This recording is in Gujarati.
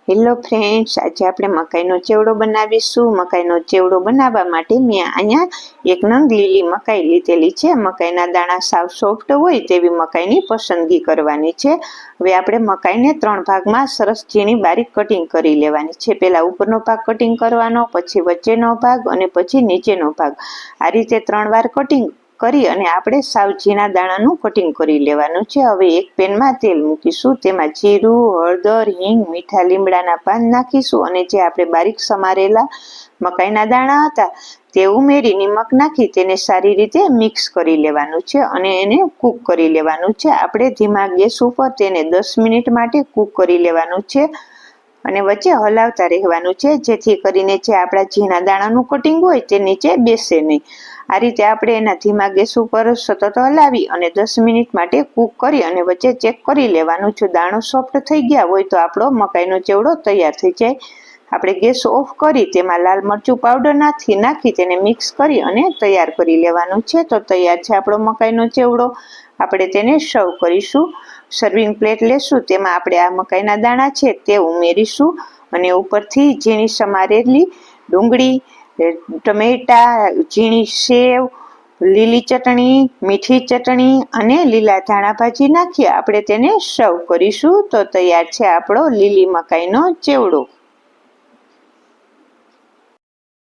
હેલો ફ્રેન્ડ્સ, આજે આપણે મકાઈનો ચેવડો બનાવીશું। મકાઈનો ચેવડો બનાવવા માટે મેં અહીંયા એક નંગ લીલી મકાઈ લીધેલી છે। મકાઈના દાણા સાવ સોફ્ટ હોય તેવી મકાઈની પસંદગી કરવાની છે। હવે આપણે મકાઈને 3 ભાગમાં સરસ ઝીણી બારીક કટિંગ કરી લેવાની છે। પહેલાં ઉપરનો ભાગ કટિંગ કરવાનો, પછી વચ્ચેનો ભાગ અને પછી નીચેનો ભાગ। આ રીતે 3 વાર કટિંગ કરી અને આપણે સાવ ઝીણા દાણાનું કટિંગ કરી લેવાનું છે। હવે એક પેનમાં તેલ મૂકીશું, તેમાં જીરું, હળદર, હિંગ, મીઠા લીમડાના પાન નાખીશું અને જે આપણે બારીક સમારેલા મકાઈના દાણા હતા તે ઉમેરી નિમક નાખી તેને સારી રીતે મિક્સ કરી લેવાનું છે અને એને કૂક કરી લેવાનું છે। આપણે ધીમા ગેસ ઉપર તેને 10 મિનિટ માટે કૂક કરી લેવાનું છે અને વચ્ચે હલાવતા રહેવાનું છે, જેથી કરીને જે આપણા ઝીણા દાણાનું કટિંગ હોય તે નીચે બેસે નહીં। આ રીતે આપણે એના ધીમા ગેસ ઉપર સતત હલાવી અને 10 મિનિટ માટે કૂક કરી અને વચ્ચે ચેક કરી લેવાનું। જો દાણો સોફ્ટ થઈ ગયા હોય તો આપણો મકાઈનો ચેવડો તૈયાર થઈ જાય। આપણે ગેસ ઓફ કરી તેમાં લાલ મરચું પાવડર નાખી તેને મિક્સ કરી અને તૈયાર કરી લેવાનું છે। તો તૈયાર છે આપણો મકાઈનો ચેવડો। આપણે તેને સર્વ કરીશું। સર્વિંગ પ્લેટ લેશું, તેમાં આપણે આ મકાઈના દાણા છે તે ઉમેરીશું અને ઉપરથી ઝીણી સમારેલી ડુંગળી, ટમેટા, ઝીણી સેવ, લીલી ચટણી, મીઠી ચટણી અને લીલા ધાણા ભાજી નાખી આપણે તેને સર્વ કરીશું। તો તૈયાર છે આપણો લીલી મકાઈનો ચેવડો।